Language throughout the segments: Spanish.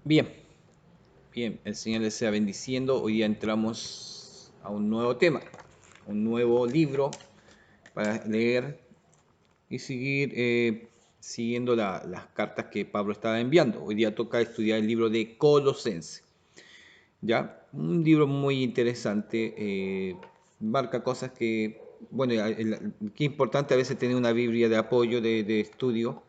Bien, bien, el Señor les sea bendiciendo. Hoy día entramos a un nuevo tema, un nuevo libro para leer y seguir siguiendo las cartas que Pablo estaba enviando. Hoy día toca estudiar el libro de Colosenses, ¿ya? Un libro muy interesante, marca cosas que, bueno, qué importante a veces tener una Biblia de apoyo, de estudio,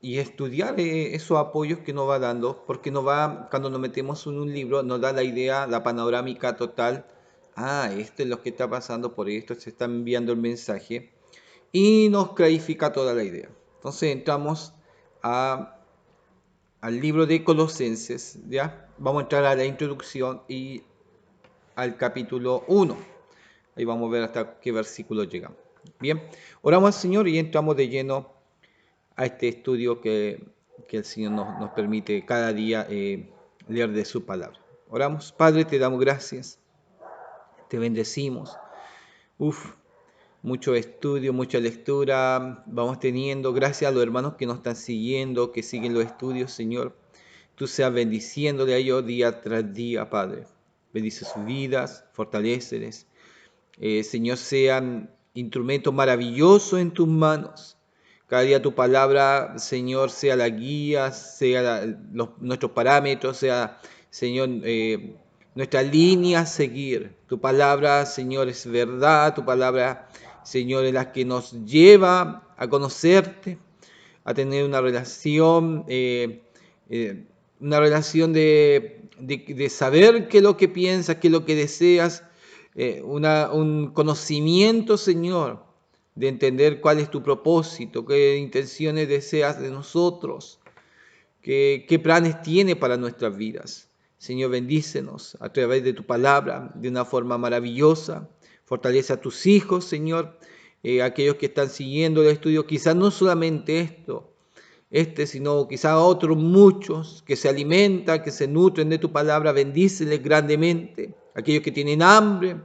y estudiar esos apoyos que nos va dando, porque cuando nos metemos en un libro, nos da la idea, la panorámica total. Ah, esto es lo que está pasando, por esto se está enviando el mensaje, y nos clarifica toda la idea. Entonces entramos a, al libro de Colosenses, ¿ya? Vamos a entrar a la introducción y al capítulo 1. Ahí vamos a ver hasta qué versículo llegamos. Bien, oramos al Señor y entramos de lleno a este estudio que el Señor nos permite cada día leer de su palabra. Oramos, Padre, te damos gracias, te bendecimos. Uf, mucho estudio, mucha lectura vamos teniendo. Gracias a los hermanos que nos están siguiendo, que siguen los estudios, Señor. Tú seas bendiciéndole a ellos día tras día, Padre. Bendice sus vidas, fortaleceles. Señor, sean instrumentos maravillosos en tus manos. Cada día tu palabra, Señor, sea la guía, sea nuestros parámetros, sea, Señor, nuestra línea a seguir. Tu palabra, Señor, es verdad. Tu palabra, Señor, es la que nos lleva a conocerte, a tener una relación de saber qué es lo que piensas, qué es lo que deseas, un conocimiento, Señor, de entender cuál es tu propósito, qué intenciones deseas de nosotros, qué planes tiene para nuestras vidas. Señor, bendícenos a través de tu palabra de una forma maravillosa. Fortalece a tus hijos, Señor, aquellos que están siguiendo el estudio, quizás no solamente sino quizás otros muchos que se alimentan, que se nutren de tu palabra, bendíceles grandemente. Aquellos que tienen hambre,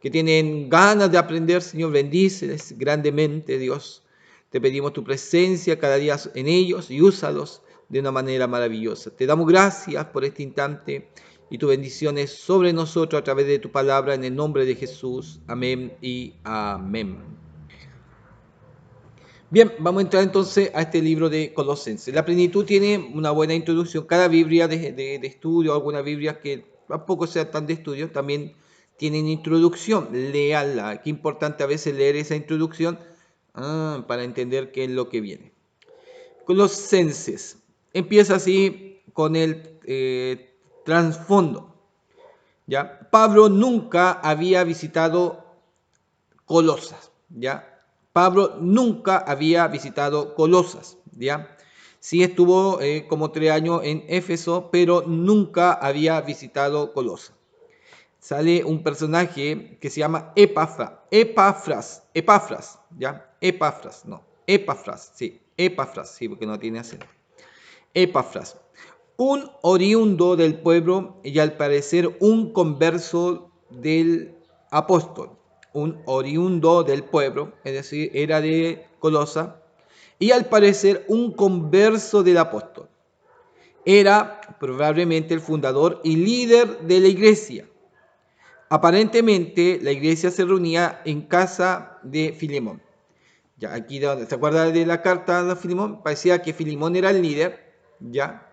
que tienen ganas de aprender, Señor, bendíceles grandemente, Dios. Te pedimos tu presencia cada día en ellos y úsalos de una manera maravillosa. Te damos gracias por este instante y tu bendiciones sobre nosotros a través de tu palabra en el nombre de Jesús. Amén y amén. Bien, vamos a entrar entonces a este libro de Colosenses. La plenitud tiene una buena introducción. Cada Biblia de estudio, algunas Biblias que tampoco sean tan de estudio, también tienen introducción. Léala. Qué importante a veces leer esa introducción para entender qué es lo que viene. Colosenses. Empieza así con el trasfondo. ¿Ya? Pablo nunca había visitado Colosas, ¿ya? Pablo nunca había visitado Colosas, ¿ya? Sí estuvo como 3 años en Éfeso, pero nunca había visitado Colosas. Sale un personaje que se llama Epafras, ¿ya? Epafras, sí, porque no tiene acento. Epafras, un oriundo del pueblo y al parecer un converso del apóstol, un oriundo del pueblo, es decir, era de Colosa, y al parecer un converso del apóstol. Era probablemente el fundador y líder de la iglesia. Aparentemente la iglesia se reunía en casa de Filemón. Ya, aquí, ¿se acuerda de la carta de Filemón? Parecía que Filemón era el líder, ¿ya?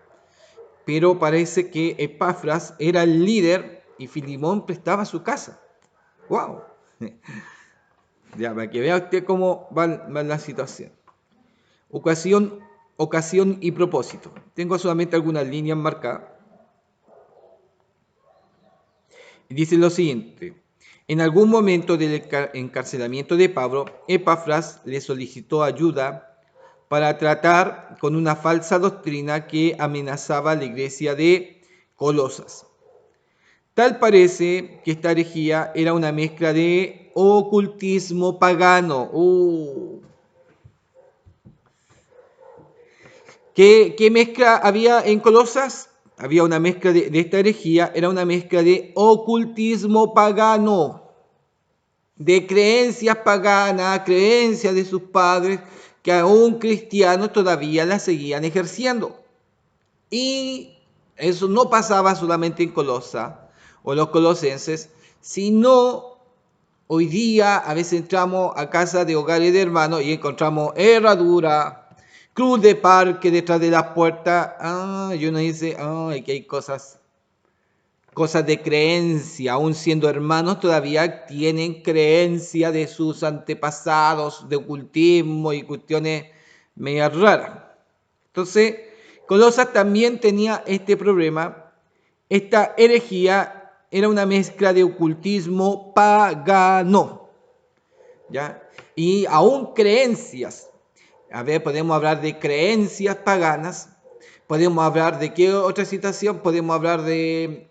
Pero parece que Epafras era el líder y Filemón prestaba su casa. ¡Wow! Ya, para que vea usted cómo va la situación. Ocasión, ocasión y propósito. Tengo solamente algunas líneas marcadas. Y dice lo siguiente. En algún momento del encarcelamiento de Pablo, Epafras le solicitó ayuda para tratar con una falsa doctrina que amenazaba a la iglesia de Colosas. Tal parece que esta herejía era una mezcla de ocultismo pagano. ¿Qué mezcla había en Colosas? Había una mezcla de esta herejía, era una mezcla de ocultismo pagano, de creencias paganas, creencias de sus padres, que aún cristianos todavía la seguían ejerciendo. Y eso no pasaba solamente en Colosa o los colosenses, sino hoy día a veces entramos a casa de hogares de hermanos y encontramos herradura, cruz de parque detrás de la puerta. Y uno dice, aquí hay cosas de creencia, aún siendo hermanos todavía tienen creencia de sus antepasados, de ocultismo y cuestiones medias raras. Entonces, Colosas también tenía este problema. Esta herejía era una mezcla de ocultismo pagano, ¿ya? Y aún creencias. A ver, podemos hablar de creencias paganas. Podemos hablar de qué otra situación. Podemos hablar de,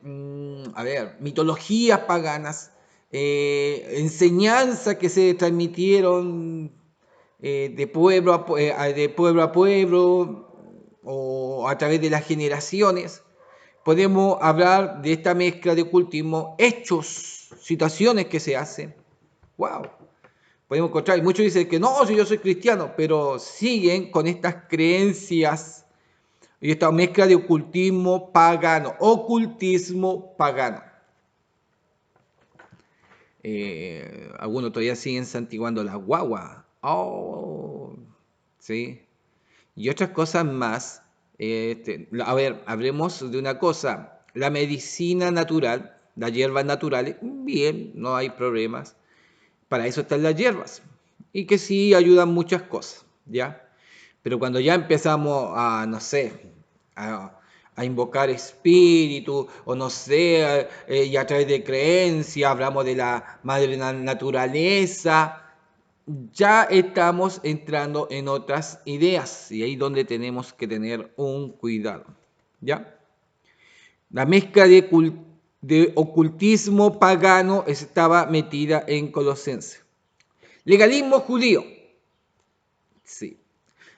mitologías paganas, enseñanzas que se transmitieron de pueblo a pueblo o a través de las generaciones. Podemos hablar de esta mezcla de ocultismo, hechos, situaciones que se hacen. ¡Wow! Podemos encontrar, y muchos dicen que no, si yo soy cristiano, pero siguen con estas creencias y esta mezcla de ocultismo pagano. Algunos todavía siguen santiguando las guaguas. Oh, sí. Y otras cosas más. A ver, hablemos de una cosa. La medicina natural, las hierbas naturales, bien, no hay problemas. Para eso están las hierbas. Y que sí ayudan muchas cosas, ¿ya? Pero cuando ya empezamos a, no sé, a invocar espíritu, o no sé, y a través de creencia, hablamos de la madre naturaleza, ya estamos entrando en otras ideas, y ahí es donde tenemos que tener un cuidado, ¿ya? La mezcla de ocultismo pagano estaba metida en Colosenses. Legalismo judío. Sí,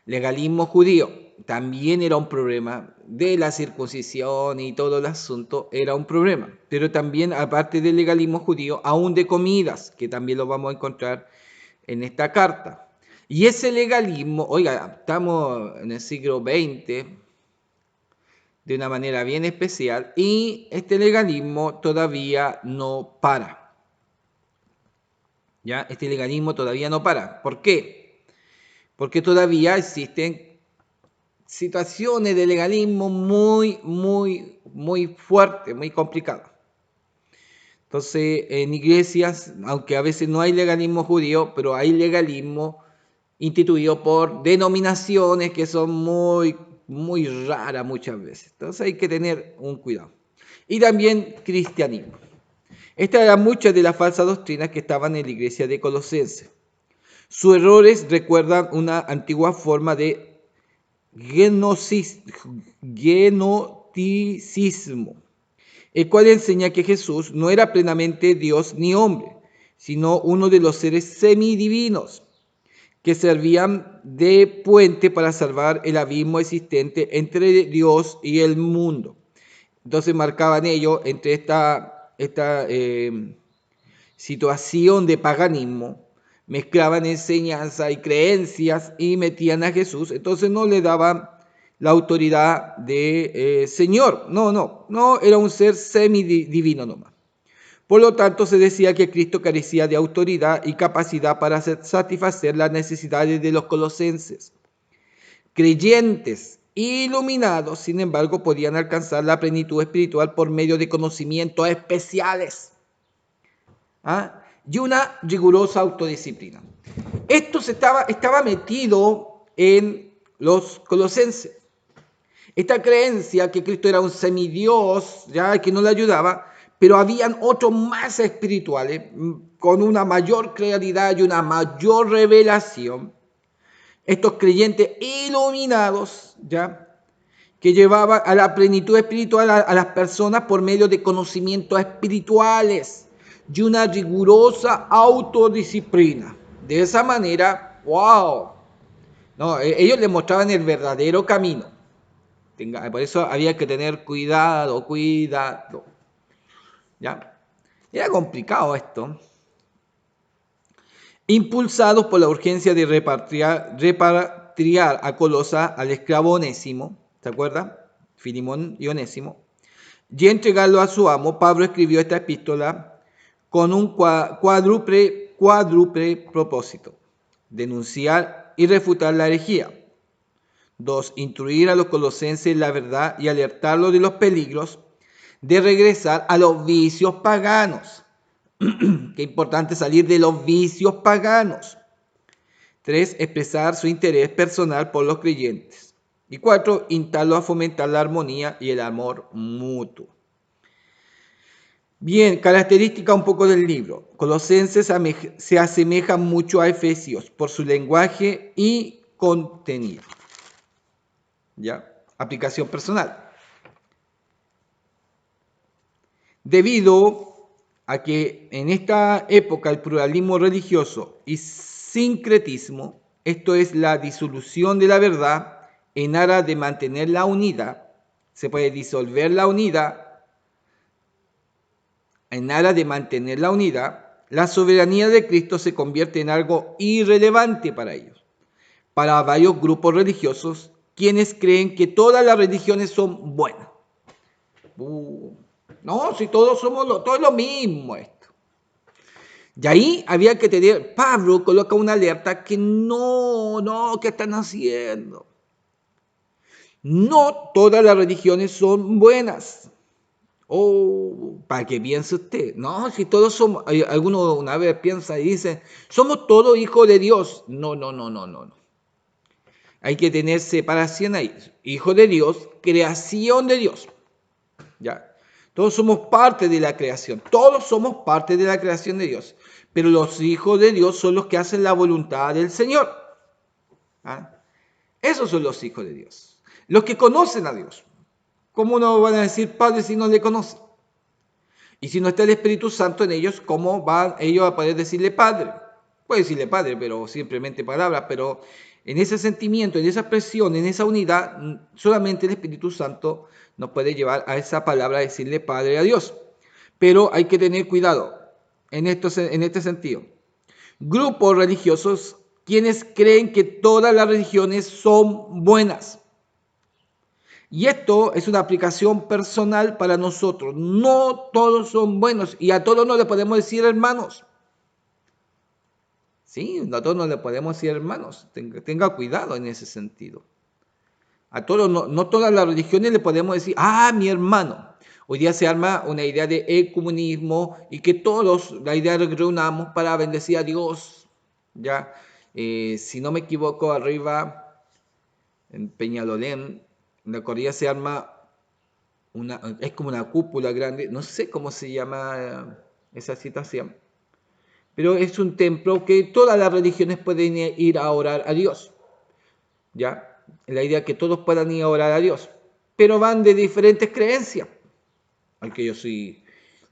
legalismo judío también era un problema de la circuncisión y todo el asunto era un problema. Pero también, aparte del legalismo judío, aún de comidas, que también lo vamos a encontrar en esta carta. Y ese legalismo, oiga, estamos en el siglo XX de una manera bien especial y este legalismo todavía no para. ¿Ya? Este legalismo todavía no para. ¿Por qué? Porque todavía existen situaciones de legalismo muy fuertes, muy complicadas. Entonces, en iglesias, aunque a veces no hay legalismo judío, pero hay legalismo instituido por denominaciones que son muy raras muchas veces. Entonces hay que tener un cuidado. Y también cristianismo. Estas eran muchas de las falsas doctrinas que estaban en la iglesia de Colosenses. Sus errores recuerdan una antigua forma de genoticismo, el cual enseña que Jesús no era plenamente Dios ni hombre, sino uno de los seres semidivinos que servían de puente para salvar el abismo existente entre Dios y el mundo. Entonces marcaban ellos entre esta situación de paganismo, mezclaban enseñanza y creencias y metían a Jesús, entonces no le daban la autoridad de Señor, no, era un ser semidivino nomás. Por lo tanto, se decía que Cristo carecía de autoridad y capacidad para satisfacer las necesidades de los colosenses. Creyentes iluminados, sin embargo, podían alcanzar la plenitud espiritual por medio de conocimientos especiales, y una rigurosa autodisciplina. Esto estaba metido en los colosenses. Esta creencia que Cristo era un semidios, ya que no le ayudaba, pero habían otros más espirituales, con una mayor claridad y una mayor revelación. Estos creyentes iluminados, ya, que llevaban a la plenitud espiritual a las personas por medio de conocimientos espirituales y una rigurosa autodisciplina. De esa manera, wow, no, ellos les mostraban el verdadero camino. Por eso había que tener cuidado. ¿Ya? Era complicado esto. impulsados por la urgencia de repatriar a Colosa al esclavo Onésimo, ¿se acuerda? Filimón y Onésimo, y entregarlo a su amo, Pablo escribió esta epístola con un cuádruple propósito: denunciar y refutar la herejía. 2. Instruir a los colosenses la verdad y alertarlos de los peligros de regresar a los vicios paganos. Qué importante salir de los vicios paganos. 3. Expresar su interés personal por los creyentes. Y 4. Instarlos a fomentar la armonía y el amor mutuo. Bien, característica un poco del libro. Colosenses se asemeja mucho a Efesios por su lenguaje y contenido. ¿Ya? Aplicación personal. Debido a que en esta época el pluralismo religioso y sincretismo, esto es la disolución de la verdad en aras de mantener la unidad, se puede disolver la unidad en aras de mantener la unidad, la soberanía de Cristo se convierte en algo irrelevante para ellos. Para varios grupos religiosos, quienes creen que todas las religiones son buenas. No, si todos somos todo es lo mismo esto. Y ahí había que tener, Pablo coloca una alerta que no, ¿qué están haciendo? No todas las religiones son buenas. Para que piense usted, no, si todos somos, alguno una vez piensa y dice, somos todos hijos de Dios. No. Hay que tener separación ahí. Hijo de Dios, creación de Dios. ¿Ya? Todos somos parte de la creación. Todos somos parte de la creación de Dios. Pero los hijos de Dios son los que hacen la voluntad del Señor. ¿Ah? Esos son los hijos de Dios. Los que conocen a Dios. ¿Cómo no van a decir Padre si no le conocen? Y si no está el Espíritu Santo en ellos, ¿cómo van ellos a poder decirle Padre? Puede decirle Padre, pero simplemente palabras. Pero en ese sentimiento, en esa expresión, en esa unidad, solamente el Espíritu Santo nos puede llevar a esa palabra, a decirle Padre a Dios. Pero hay que tener cuidado en este sentido. Grupos religiosos quienes creen que todas las religiones son buenas. Y esto es una aplicación personal para nosotros. No todos son buenos y a todos no le podemos decir hermanos. Sí, a todos no le podemos decir hermanos. Tenga cuidado en ese sentido. A todos, no todas las religiones le podemos decir, mi hermano. Hoy día se arma una idea de ecumenismo y que todos, la idea de que reunamos para bendecir a Dios. Ya, si no me equivoco, arriba en Peñalolén, en la Corría se arma es como una cúpula grande, no sé cómo se llama esa situación, pero es un templo que todas las religiones pueden ir a orar a Dios, ¿ya? La idea es que todos puedan ir a orar a Dios, pero van de diferentes creencias. Al que yo soy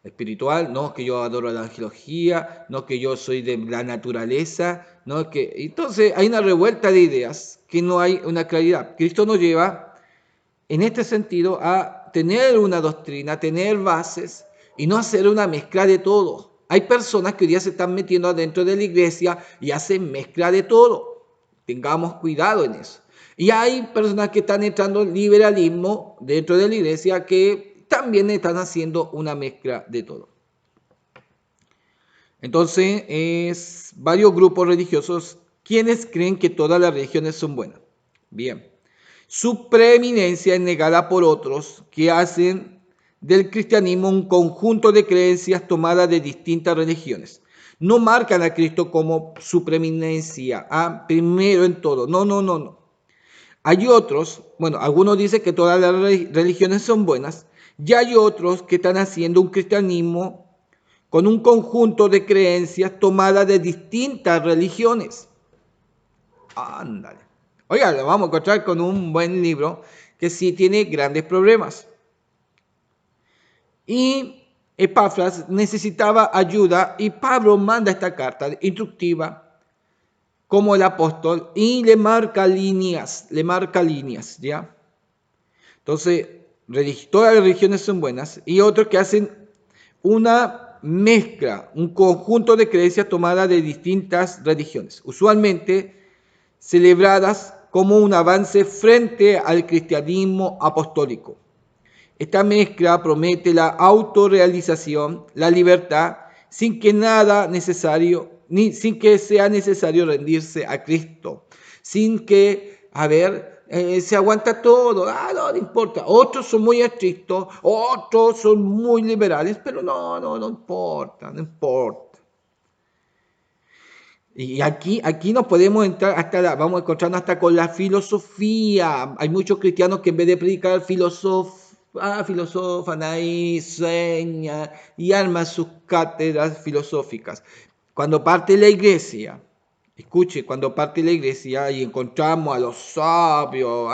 espiritual, no, que yo adoro la angelología, no, que yo soy de la naturaleza, no, que... Entonces hay una revuelta de ideas que no hay una claridad. Cristo nos lleva en este sentido a tener una doctrina, a tener bases y no hacer una mezcla de todo. Hay personas que hoy día se están metiendo adentro de la iglesia y hacen mezcla de todo. Tengamos cuidado en eso. Y hay personas que están entrando en liberalismo dentro de la iglesia que también están haciendo una mezcla de todo. Entonces, es varios grupos religiosos quienes creen que todas las religiones son buenas. Bien. Su preeminencia es negada por otros que hacen del cristianismo un conjunto de creencias tomadas de distintas religiones. No marcan a Cristo como su preeminencia, primero en todo. No. Hay otros, algunos dicen que todas las religiones son buenas, y hay otros que están haciendo un cristianismo con un conjunto de creencias tomadas de distintas religiones. Ándale. Oiga, lo vamos a encontrar con un buen libro que sí tiene grandes problemas. Y Epafras necesitaba ayuda y Pablo manda esta carta instructiva como el apóstol y le marca líneas, ¿ya? Entonces, todas las religiones son buenas y otros que hacen una mezcla, un conjunto de creencias tomadas de distintas religiones, usualmente celebradas como un avance frente al cristianismo apostólico. Esta mezcla promete la autorrealización, la libertad, sin que sea necesario rendirse a Cristo, sin que, se aguanta todo, no importa. Otros son muy estrictos, otros son muy liberales, pero no importa, no importa. Y aquí nos podemos entrar vamos encontrarnos hasta con la filosofía. Hay muchos cristianos que en vez de predicar filosofan ahí, sueñan y arman sus cátedras filosóficas. Cuando parte la iglesia, escuche, cuando parte la iglesia y encontramos a los sabios,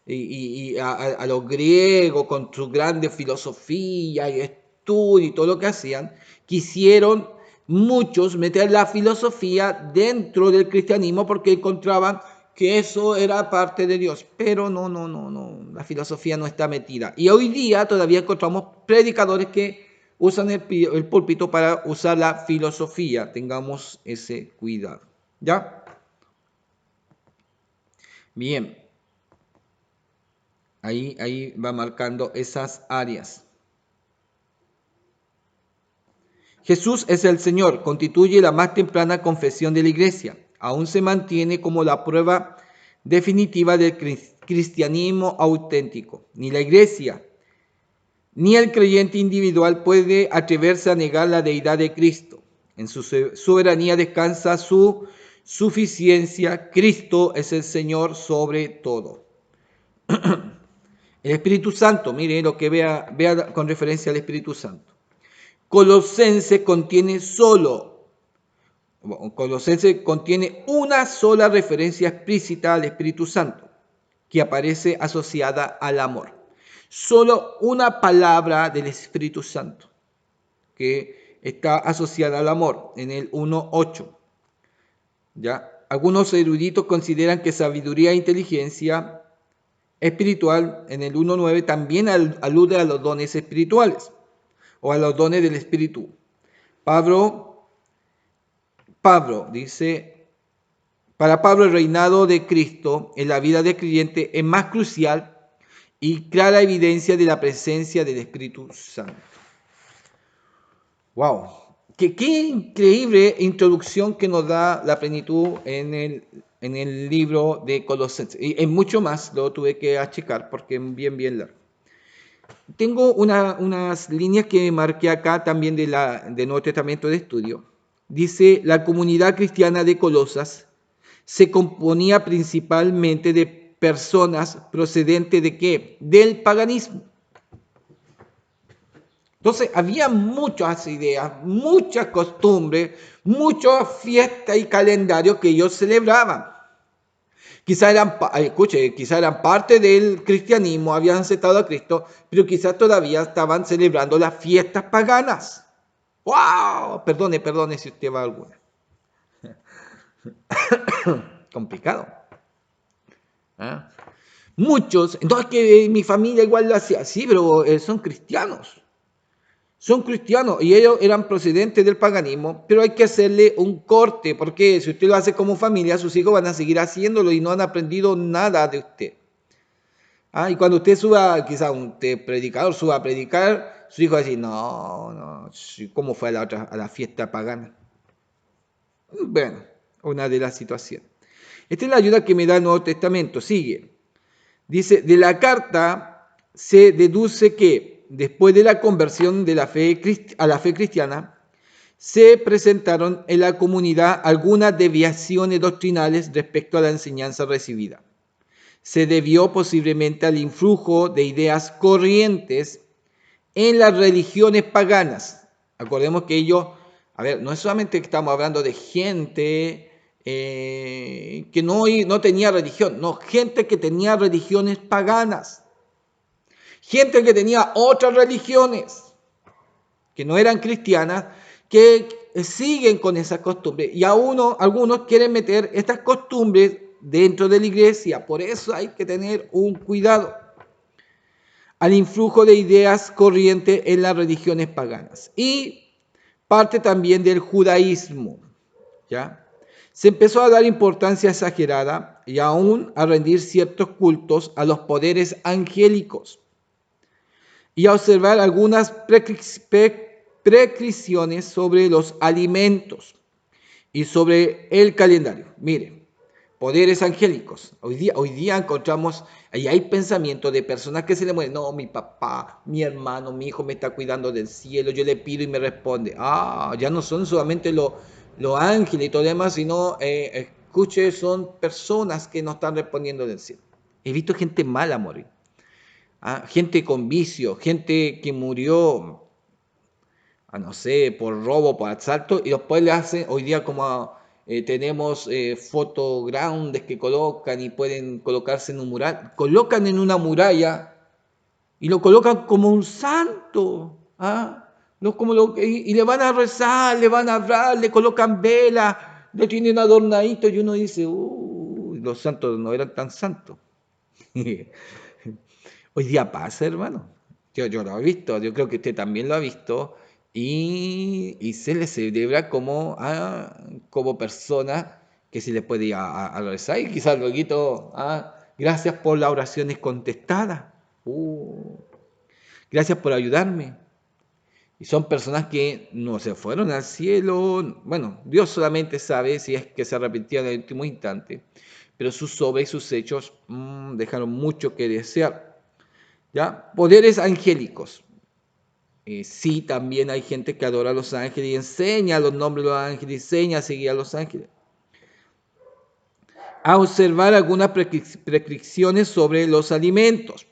y a los griegos con su grande filosofía y estudio y todo lo que hacían, quisieron muchos meter la filosofía dentro del cristianismo porque encontraban que eso era parte de Dios. Pero no, la filosofía no está metida. Y hoy día todavía encontramos predicadores que usan el púlpito para usar la filosofía. Tengamos ese cuidado. ¿Ya? Bien. Ahí va marcando esas áreas. Jesús es el Señor, constituye la más temprana confesión de la Iglesia. Aún se mantiene como la prueba definitiva del cristianismo auténtico. Ni la Iglesia, ni el creyente individual puede atreverse a negar la deidad de Cristo. En su soberanía descansa su suficiencia. Cristo es el Señor sobre todo. El Espíritu Santo, mire lo que vea con referencia al Espíritu Santo. Colosenses contiene una sola referencia explícita al Espíritu Santo, que aparece asociada al amor. Solo una palabra del Espíritu Santo, que está asociada al amor, en el 1.8. ¿Ya? Algunos eruditos consideran que sabiduría e inteligencia espiritual, en el 1.9, también alude a los dones espirituales o a los dones del Espíritu. Pablo dice, para Pablo el reinado de Cristo en la vida del creyente es más crucial y clara evidencia de la presencia del Espíritu Santo. ¡Wow! Qué increíble introducción que nos da la plenitud en el libro de Colosenses. Y en mucho más lo tuve que achicar porque es bien largo. Tengo unas líneas que marqué acá también de Nuevo Testamento de estudio. Dice, la comunidad cristiana de Colosas se componía principalmente de personas procedentes ¿de qué? Del paganismo. Entonces había muchas ideas, muchas costumbres, muchas fiestas y calendarios que ellos celebraban. Quizá eran parte del cristianismo, habían aceptado a Cristo, pero quizás todavía estaban celebrando las fiestas paganas. ¡Wow! Perdone si usted va a alguna. Complicado. ¿Ah? Muchos, entonces que mi familia igual lo hacía, sí, pero son cristianos. Son cristianos y ellos eran procedentes del paganismo, pero hay que hacerle un corte, porque si usted lo hace como familia, sus hijos van a seguir haciéndolo y no han aprendido nada de usted. Y cuando usted suba, quizá un predicador suba a predicar, su hijo va a decir, no, ¿cómo fue a la fiesta pagana? Bueno, una de las situaciones. Esta es la ayuda que me da el Nuevo Testamento. Sigue. Dice, de la carta se deduce que después de la conversión de a la fe cristiana, se presentaron en la comunidad algunas desviaciones doctrinales respecto a la enseñanza recibida. Se debió posiblemente al influjo de ideas corrientes en las religiones paganas. Acordemos que ellos, no es solamente que estamos hablando de gente que no tenía religión, no, gente que tenía religiones paganas. Gente que tenía otras religiones que no eran cristianas, que siguen con esas costumbres. Y algunos quieren meter estas costumbres dentro de la iglesia. Por eso hay que tener un cuidado al influjo de ideas corrientes en las religiones paganas. Y parte también del judaísmo, ¿ya? Se empezó a dar importancia exagerada y aún a rendir ciertos cultos a los poderes angélicos y a observar algunas prescripciones sobre los alimentos y sobre el calendario. Miren, poderes angélicos. Hoy día encontramos, y hay pensamientos de personas que se le mueren. No, mi papá, mi hermano, mi hijo me está cuidando del cielo. Yo le pido y me responde. Ya no son solamente los ángeles y todo lo demás, sino, escuche, son personas que no están respondiendo del cielo. He visto gente mala morir. Gente con vicio, gente que murió, no sé, por robo, por asalto, y después le hacen, hoy día como tenemos fotogrounds que colocan y pueden colocarse en un mural, colocan en una muralla y lo colocan como un santo, y le van a rezar, le van a hablar, le colocan velas, lo tienen adornadito y uno dice, los santos no eran tan santos. Hoy día pasa, hermano. Yo lo he visto, yo creo que usted también lo ha visto. Y se le celebra como persona que se le puede ir a rezar. Y quizás luego, gracias por las oraciones contestadas. Gracias por ayudarme. Y son personas que no se fueron al cielo. Bueno, Dios solamente sabe si es que se arrepintieron en el último instante. Pero sus obras y sus hechos dejaron mucho que desear. ¿Ya? Poderes angélicos. Sí, también hay gente que adora a los ángeles y enseña los nombres de los ángeles, enseña a seguir a los ángeles. A observar algunas prescripciones sobre los alimentos.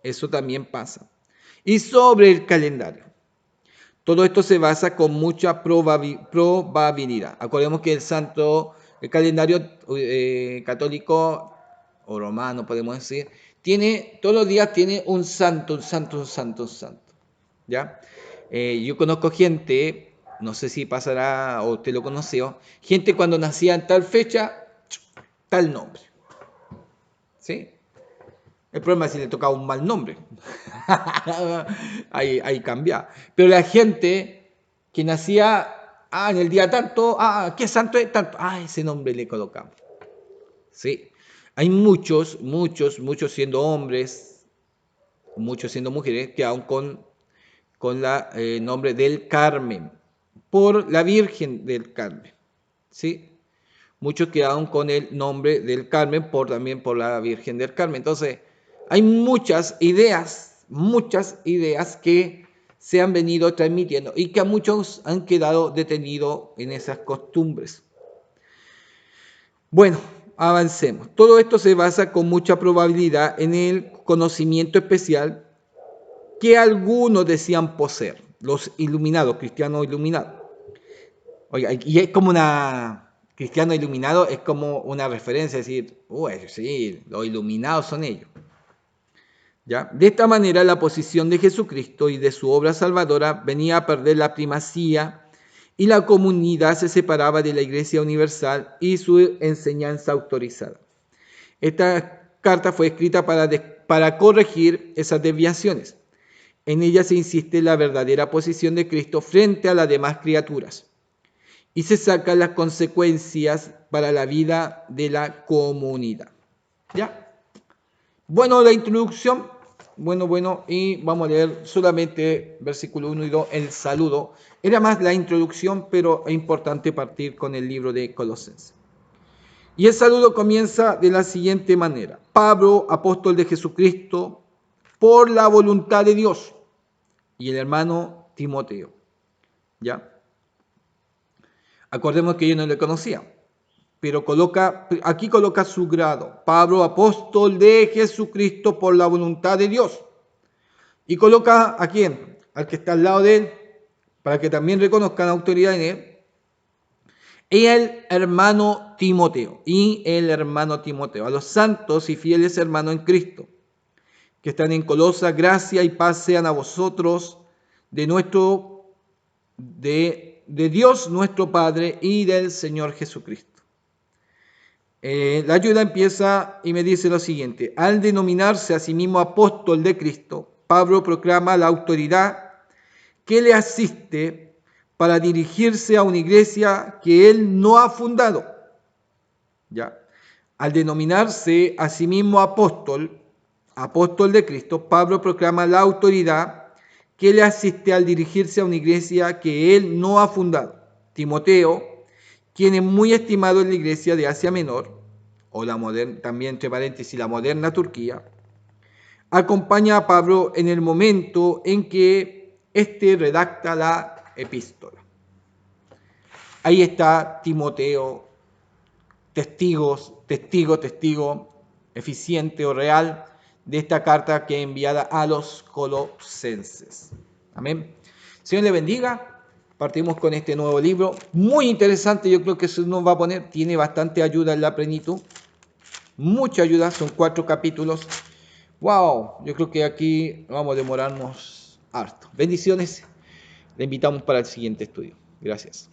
Eso también pasa. Y sobre el calendario. Todo esto se basa con mucha probabilidad. Acordemos que el calendario católico o romano, podemos decir, todos los días tiene un santo. ¿Ya? Yo conozco gente, no sé si pasará o usted lo conoció, gente cuando nacía en tal fecha, tal nombre. ¿Sí? El problema es si le tocaba un mal nombre. ahí cambia. Pero la gente que nacía en el día tanto, ¿qué santo es? Tanto. Ese nombre le colocamos. ¿Sí? Hay muchos siendo hombres, muchos siendo mujeres, que aún con el nombre del Carmen, por la Virgen del Carmen. ¿Sí? Muchos quedaron con el nombre del Carmen también por la Virgen del Carmen. Entonces, hay muchas ideas que se han venido transmitiendo y que a muchos han quedado detenidos en esas costumbres. Bueno, avancemos. Todo esto se basa con mucha probabilidad en el conocimiento especial que algunos decían poseer, los iluminados, cristianos iluminados. Oiga, y es como cristiano iluminado es como una referencia, es decir, sí, los iluminados son ellos. ¿Ya? De esta manera, la posición de Jesucristo y de su obra salvadora venía a perder la primacía y la comunidad se separaba de la Iglesia Universal y su enseñanza autorizada. Esta carta fue escrita para corregir esas desviaciones. En ella se insiste en la verdadera posición de Cristo frente a las demás criaturas y se sacan las consecuencias para la vida de la comunidad. ¿Ya? Bueno, la introducción. Bueno, y vamos a leer solamente versículo 1 y 2, el saludo. Era más la introducción, pero es importante partir con el libro de Colosenses. Y el saludo comienza de la siguiente manera. Pablo, apóstol de Jesucristo, por la voluntad de Dios, y el hermano Timoteo. ¿Ya? Acordemos que yo no le conocía, pero aquí coloca su grado. Pablo, apóstol de Jesucristo por la voluntad de Dios. Y coloca a quién, al que está al lado de él, para que también reconozcan autoridad en él. Y el hermano Timoteo, a los santos y fieles hermanos en Cristo, que están en Colosa, gracia y paz sean a vosotros de Dios nuestro Padre y del Señor Jesucristo. La ayuda empieza y me dice lo siguiente: al denominarse a sí mismo apóstol de Cristo, Pablo proclama la autoridad que le asiste para dirigirse a una iglesia que él no ha fundado. ¿Ya? Al denominarse a sí mismo apóstol de Cristo, Pablo proclama la autoridad que le asiste al dirigirse a una iglesia que él no ha fundado. Timoteo, quien es muy estimado en la iglesia de Asia Menor, o la moderna, también entre paréntesis, la moderna Turquía, acompaña a Pablo en el momento en que éste redacta la epístola. Ahí está Timoteo, testigo eficiente o real de esta carta que es enviada a los colosenses. Amén. Señor le bendiga. Partimos con este nuevo libro. Muy interesante, yo creo que eso nos va a poner, tiene bastante ayuda en la plenitud. Mucha ayuda, son 4 capítulos. Wow, yo creo que aquí vamos a demorarnos harto. Bendiciones. Le invitamos para el siguiente estudio. Gracias.